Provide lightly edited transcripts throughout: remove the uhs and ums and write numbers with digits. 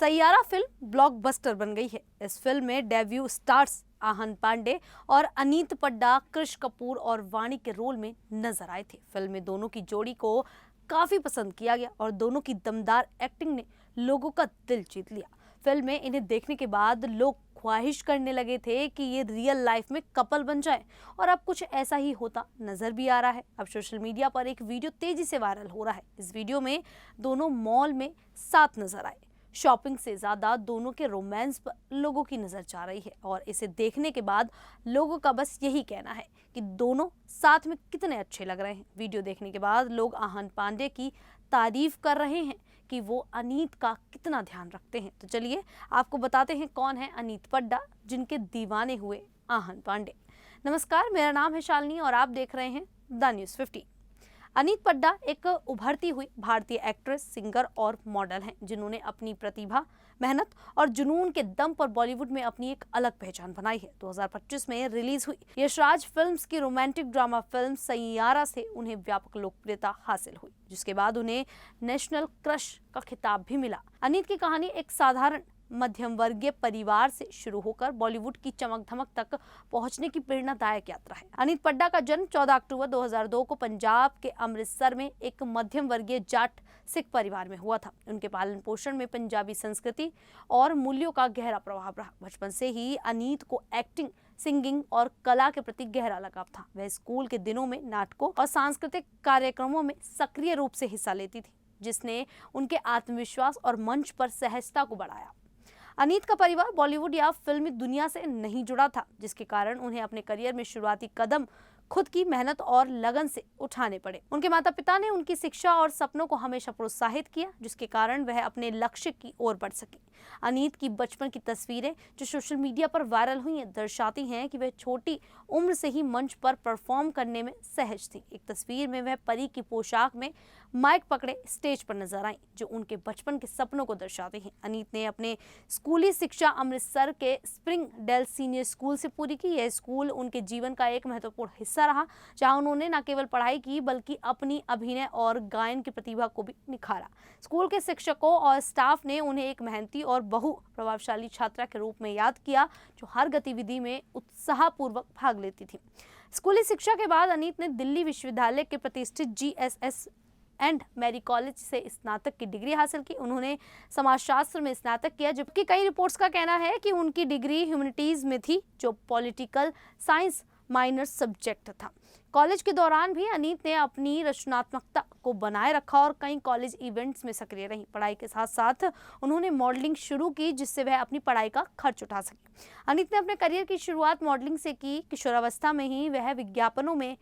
Saiyaara film blockbuster बन गई है। इस फिल्म में डेब्यू स्टार्स आहन पांडे और अनीत पड्डा कृष कपूर और वाणी के रोल में नजर आए थे। फिल्म में दोनों की जोड़ी को काफी पसंद किया गया और दोनों की दमदार एक्टिंग ने लोगों का दिल जीत लिया। फिल्म में इन्हें देखने के बाद लोग ख्वाहिश करने लगे थे कि ये रियल लाइफ में कपल बन जाए और अब कुछ ऐसा ही होता नजर भी आ रहा है। अब सोशल मीडिया पर एक वीडियो तेजी से वायरल हो रहा है। इस वीडियो में दोनों मॉल में साथ नजर आए। शॉपिंग से ज्यादा दोनों के रोमांस पर लोगों की नजर जा रही है और इसे देखने के बाद लोगों का बस यही कहना है कि दोनों साथ में कितने अच्छे लग रहे हैं। वीडियो देखने के बाद लोग आहन पांडे की तारीफ कर रहे हैं कि वो अनीत का कितना ध्यान रखते हैं। तो चलिए आपको बताते हैं कौन है अनीत पड्डा, जिनके दीवाने हुए आहन पांडे। नमस्कार, मेरा नाम है शालिनी और आप देख रहे हैं द न्यूज़ 50। अनीत पड्डा एक उभरती हुई भारतीय एक्ट्रेस, सिंगर और मॉडल हैं, जिन्होंने अपनी प्रतिभा, मेहनत और जुनून के दम पर बॉलीवुड में अपनी एक अलग पहचान बनाई है। 2025 में रिलीज हुई यशराज फिल्म्स की रोमांटिक ड्रामा फिल्म सैयारा से उन्हें व्यापक लोकप्रियता हासिल हुई, जिसके बाद उन्हें नेशनल क्रश का खिताब भी मिला। अनीत की कहानी एक साधारण मध्यम वर्गीय परिवार से शुरू होकर बॉलीवुड की चमक धमक तक पहुंचने की प्रेरणादायक यात्रा है। अनीत पड्डा का जन्म 14 अक्टूबर 2002 को पंजाब के अमृतसर में एक मध्यम वर्गीय जाट सिख परिवार में हुआ था। उनके पालन पोषण में पंजाबी संस्कृति और मूल्यों का गहरा प्रभाव रहा। बचपन से ही अनीत को एक्टिंग, सिंगिंग और कला के प्रति गहरा लगाव था। वह स्कूल के दिनों में नाटकों और सांस्कृतिक कार्यक्रमों में सक्रिय रूप से हिस्सा लेती थी, जिसने उनके आत्मविश्वास और मंच पर सहजता को बढ़ाया। अनीत का परिवार बॉलीवुड या फिल्मी दुनिया से नहीं जुड़ा था, जिसके कारण उन्हें अपने करियर में शुरुआती कदम खुद की मेहनत और लगन से उठाने पड़े। उनके माता पिता ने उनकी शिक्षा और सपनों को हमेशा प्रोत्साहित किया, जिसके कारण वह अपने लक्ष्य की ओर बढ़ सके। अनीत की बचपन की तस्वीरें जो सोशल मीडिया पर वायरल हुई हैं, दर्शाती हैं कि वह छोटी उम्र से ही मंच पर परफॉर्म करने में सहज थी। एक तस्वीर में वह परी की पोशाक में माइक पकड़े स्टेज पर नजर आई, जो उनके बचपन के सपनों को दर्शाते हैं। अनीत ने अपने स्कूली शिक्षा अमृतसर के स्प्रिंग डेल सीनियर स्कूल से पूरी की। यह स्कूल उनके जीवन का एक महत्वपूर्ण हिस्सा रहा, जहां उन्होंने न केवल पढ़ाई की बल्कि अपनी अभिनय और गायन की प्रतिभा को भी निखारा। स्कूल के शिक्षकों और स्टाफ ने उन्हें एक मेहनती और बहु प्रभावशाली छात्रा के रूप में याद किया, जो हर गतिविधि में उत्साहपूर्वक भाग लेती थी। स्कूली शिक्षा के बाद अनीत ने दिल्ली विश्वविद्यालय के प्रतिष्ठित GSS एंड मैरी कॉलेज से स्नातक की डिग्री हासिल की। उन्होंने समाजशास्त्र में स्नातक किया, जबकि कई रिपोर्ट्स का कहना है कि उनकी डिग्री ह्यूमैनिटीज में थी, जो पॉलिटिकल साइंस माइनर सब्जेक्ट था। कॉलेज के दौरान भी अनीत ने अपनी रचनात्मकता को बनाए रखा और कई कॉलेज इवेंट्स में सक्रिय रही। पढ़ाई के साथ साथ उन्होंने मॉडलिंग शुरू की, जिससे वह अपनी पढ़ाई का खर्च उठा सके। अनीत ने अपने करियर की शुरुआत मॉडलिंग से की। किशोरावस्था में ही वह विज्ञापनों में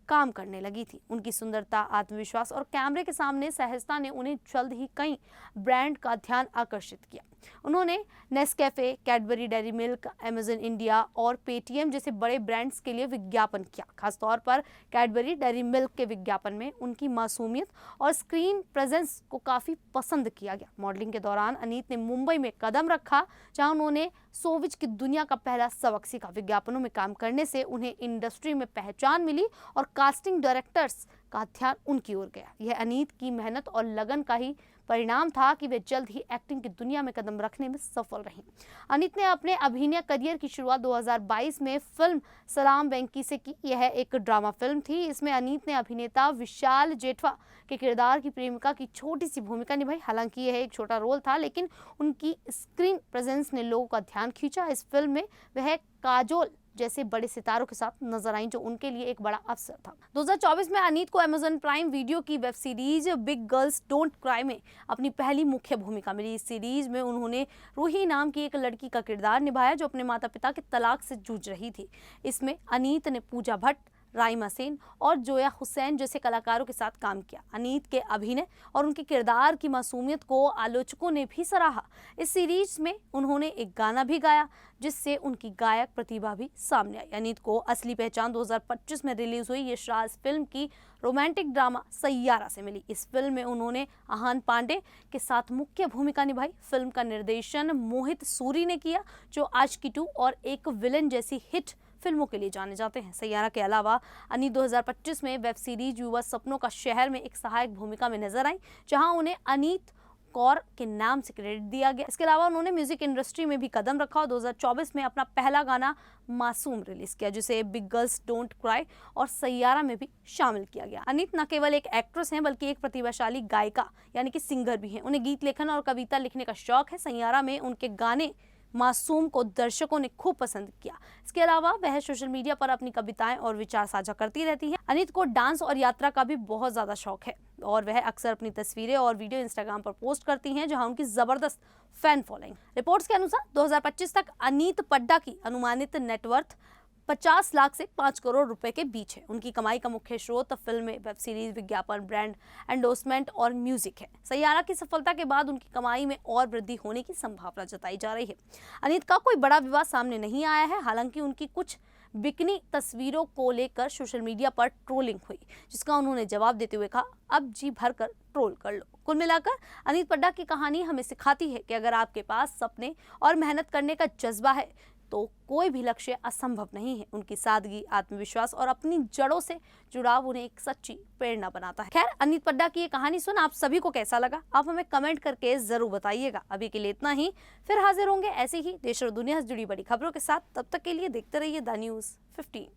काम करने लगी थी। उनकी सुंदरता, आत्मविश्वास और कैमरे के सामने सहजता ने उन्हें जल्द ही कई ब्रांड का ध्यान आकर्षित किया। उन्होंने Nescafe, Cadbury dairy milk, Amazon India और पेटीएम जैसे बड़े ब्रांड्स के लिए विज्ञापन किया। खासतौर पर कैडबरी डेयरी मिल्क के विज्ञापन में उनकी मासूमियत और स्क्रीन प्रेजेंस को काफ़ी पसंद किया गया। मॉडलिंग के दौरान अनीत ने मुंबई में कदम रखा, जहां उन्होंने सोविच की दुनिया का पहला सबक सीखा। विज्ञापनों में काम करने से उन्हें इंडस्ट्री में पहचान मिली और कास्टिंग डायरेक्टर्स का ध्यान उनकी ओर गया। यह अनीत की मेहनत और लगन का ही परिणाम था कि वे जल्द ही एक्टिंग की दुनिया में कदम रखने में सफल रहीं। अनीत ने अपने अभिनय करियर की शुरुआत 2022 में फिल्म सलाम वेंकी से की। यह एक ड्रामा फिल्म थी। इसमें अनीत ने अभिनेता विशाल जेठवा के किरदार की प्रेमिका की छोटी सी भूमिका निभाई। हालांकि यह एक छोटा रोल था, लेकिन उनकी स्क्रीन प्रेजेंस ने लोगों का ध्यान खींचा। इस फिल्म में वह काजोल जैसे बड़े सितारों के साथ नजर आई, जो उनके लिए एक बड़ा अवसर था। 2024 में अनीत को अमेज़न प्राइम वीडियो की web series big girls don't cry में अपनी पहली मुख्य भूमिका मिली। इस सीरीज में उन्होंने रूही नाम की एक लड़की का किरदार निभाया, जो अपने माता पिता के तलाक से जूझ रही थी। इसमें अनीत ने पूजा भट्ट, राइमा सेन और जोया हुसैन जैसे कलाकारों के साथ काम किया। अनीत के अभिनय और उनके किरदार की मासूमियत को आलोचकों ने भी सराहा। इस सीरीज में उन्होंने एक गाना भी गाया, जिससे उनकी गायक प्रतिभा भी सामने आई। अनीत को असली पहचान 2025 में रिलीज हुई यशराज फिल्म की रोमांटिक ड्रामा सैयारा से मिली। इस फिल्म में उन्होंने आहन पांडे के साथ मुख्य भूमिका निभाई। फिल्म का निर्देशन मोहित सूरी ने किया, जो आशिकी 2 और एक विलन जैसी हिट फिल्मों के लिए जाने जाते हैं। सैयारा के अलावा अनीत 2025 में वेब सीरीज युवा सपनों का शहर में एक सहायक भूमिका में नजर आई, जहां उन्हें अनीत कौर के नाम से क्रेडिट दिया गया। इसके अलावा उन्होंने म्यूजिक इंडस्ट्री में भी कदम रखा और 2024 में अपना पहला गाना मासूम रिलीज किया, जिसे बिग गर्ल्स डोंट क्राई और सैयारा में भी शामिल किया गया। अनीत न केवल एक एक्ट्रेस हैं बल्कि एक प्रतिभाशाली गायिका यानी कि सिंगर भी हैं। उन्हें गीत लेखन और कविता लिखने का शौक है। सैयारा में उनके गाने मासूम को दर्शकों ने खूब पसंद किया। इसके अलावा वह सोशल मीडिया पर अपनी कविताएं और विचार साझा करती रहती है। अनीत को डांस और यात्रा का भी बहुत ज्यादा शौक है और वह अक्सर अपनी तस्वीरें और वीडियो इंस्टाग्राम पर पोस्ट करती हैं, जहां उनकी जबरदस्त फैन फॉलोइंग। रिपोर्ट्स के अनुसार 2025 तक अनीत पड्डा की अनुमानित नेटवर्थ 50 लाख से 5 करोड़ रुपए के बीच है। उनकी कमाई का मुख्य स्रोत फिल्में, वेब सीरीज, विज्ञापन, ब्रांड एंडोर्समेंट और म्यूजिक है। सैयारा की सफलता के बाद उनकी कमाई में और वृद्धि होने की संभावना जताई जा रही है। अनीत का कोई बड़ा विवाद सामने नहीं आया है, हालांकि उनकी कुछ बिकनी तस्वीरों को लेकर सोशल मीडिया पर ट्रोलिंग हुई, जिसका उन्होंने जवाब देते हुए कहा, अब जी भर कर ट्रोल कर लो। कुल मिलाकर अनीत पड्डा की कहानी हमें सिखाती है कि अगर आपके पास सपने और मेहनत करने का जज्बा है तो कोई भी लक्ष्य असंभव नहीं है। उनकी सादगी, आत्मविश्वास और अपनी जड़ों से जुड़ाव उन्हें एक सच्ची प्रेरणा बनाता है। खैर, अनीत पड्डा की ये कहानी सुन आप सभी को कैसा लगा, आप हमें कमेंट करके जरूर बताइएगा। अभी के लिए इतना ही, फिर हाजिर होंगे ऐसे ही देश और दुनिया से जुड़ी बड़ी खबरों के साथ। तब तक के लिए देखते रहिए द न्यूज़ 15।